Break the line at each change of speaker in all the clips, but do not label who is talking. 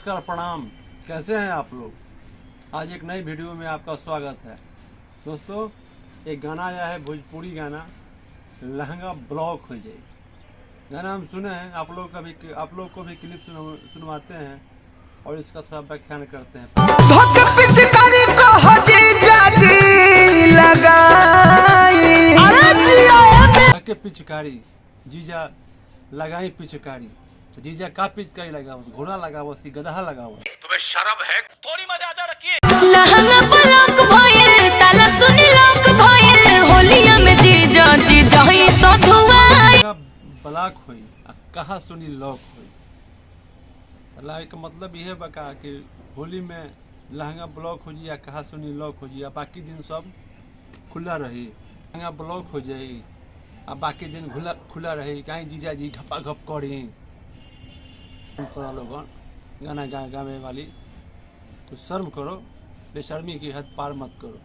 नमस्कार प्रणाम, कैसे हैं आप लोग। आज एक नई वीडियो में आपका स्वागत है। दोस्तों, एक गाना आया है, भोजपुरी गाना, लहंगा ब्लॉक हो जाए। गाना हम सुने हैं, आप लोग को भी क्लिप सुनवाते हैं और इसका थोड़ा व्याख्यान करते हैं। पिचकारी जीजा लगाई पिचकारी, तो जीजा का पिचकारी लगा, उस घोड़ा लगा, उसी गधा लगा हुआ।
तुम्हें शर्म है? थोड़ी मर्यादा रखिए।
लहंगा ब्लॉक भइल, ताला सुनी लॉक भइल, होलिया में जीजा जीजा ही सधुआई।
ब्लॉक हुई, कहा सुनी लॉक हुई। अल्लाह का मतलब यह बका कि होली में लहंगा ब्लॉक हो जाए, कहा सुनी लॉक हो जाए, बाकी दिन सब खुला रही। लहंगा ब्लॉक हो जाए अब बाकी दिन खुला रही, कहीं जीजा जी घपा घप करी। लोगन गाना गावे वाली तो शर्म करो, बेशर्मी की हद पार मत करो।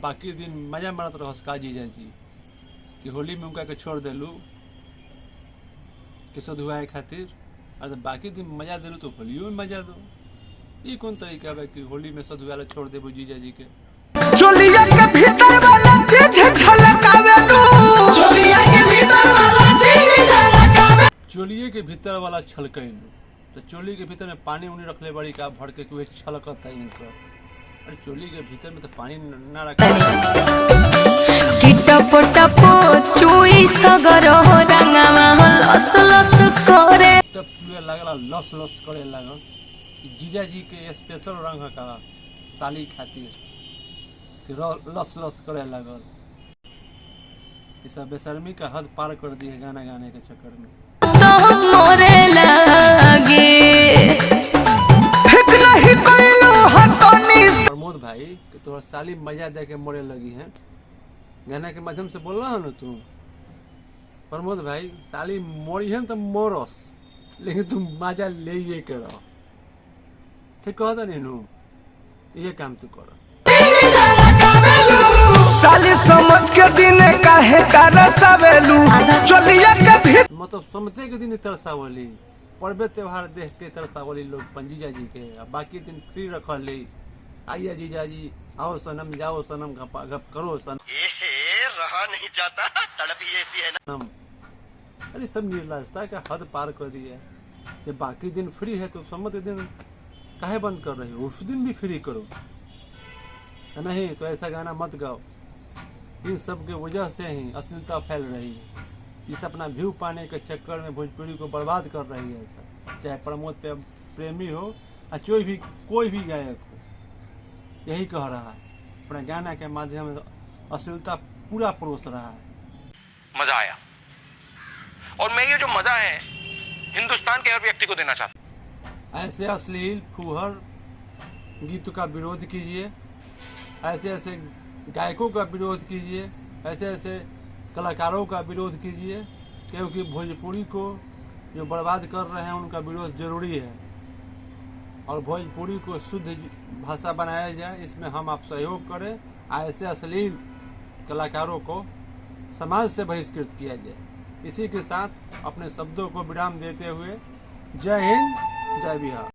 बाकी दिन मजा मारत रहो का जीजा जी कि होली में उनका के छोड़ देलू कि सधुआए खातिर, और बाकी दिन मजा दिलू तो होलियो में मजा दो। ये कौन तरीका है कि होली में सधुआला छोड़ देबू जीजा जी के।
चोलिया के भीतर वाला चीज छलकावेलू, चोलिया के भीतर वाला चीज छलकावे,
चोलिए के भीतर वाला छलकैलू, तो चोली के भीतर में पानी उनी रखले बड़ी का भर के कोई छलकत है इनका। अरे चोली के भीतर में तो पानी ना रखा।
टपो टपो चुई सगरो रंगवा लस लस करे,
तब चुए लगला लस लस करे लगल। जीजा जी के स्पेशल रंग का साली खातिर कि लस लस करे लगल। इस बेशर्मी का हद पार कर दी है गाना गाने के चक्कर में।
तो मोरे लागे
ठीक नहीं कइलो हतनी।
प्रमोद भाई कि तोहर साली मजा दे के मोरे लगी है, गाना के माध्यम से बोल रहा है ना तू। प्रमोद भाई साली मोरी है तो मोरस, लेकिन तुम मजा ले ये करो, ठीक कहता नहीं नू, ये काम तू करो।
साली समझ के दिन काहे तरसावेलू, चोलिया के भीतर
मतलब समझे के दिन तरसावली, पर्व त्योहार देख के तरसावली लोग पंजीजा जी के, बाकी दिन फ्री रखल ली। आइए जीजा जी, आओ सनम, जाओ सनम, घपा घप करो सनम।
रहा नहीं जाता, तड़प ही ऐसी है ना।
अरे सब निर्लजता का हद पार कर दिया है। जब बाकी दिन फ्री है तो सम्मत दिन काहे बंद कर रहे हो, उस दिन भी फ्री करो। नहीं तो ऐसा गाना मत गाओ। इन सब के वजह से ही अश्लीलता फैल रही है। इस अपना व्यू पाने के चक्कर में भोजपुरी को बर्बाद कर रही है। ऐसा चाहे प्रमोद प्रेमी हो या कोई भी गायक हो, यही कह रहा है। अपने गाना के माध्यम से अश्लीलता पूरा परोस रहा है।
मजा आया, और मैं ये जो मजा है हिंदुस्तान के हर व्यक्ति को देना चाहता हूं।
ऐसे अश्लील फूहर गीतों का विरोध कीजिए, ऐसे ऐसे गायकों का विरोध कीजिए, ऐसे ऐसे कलाकारों का विरोध कीजिए, क्योंकि भोजपुरी को जो बर्बाद कर रहे हैं उनका विरोध जरूरी है। और भोजपुरी को शुद्ध भाषा बनाया जाए, इसमें हम आप सहयोग करें। ऐसे अश्लील कलाकारों को समाज से बहिष्कृत किया जाए। इसी के साथ अपने शब्दों को विराम देते हुए जय हिंद, जय बिहार।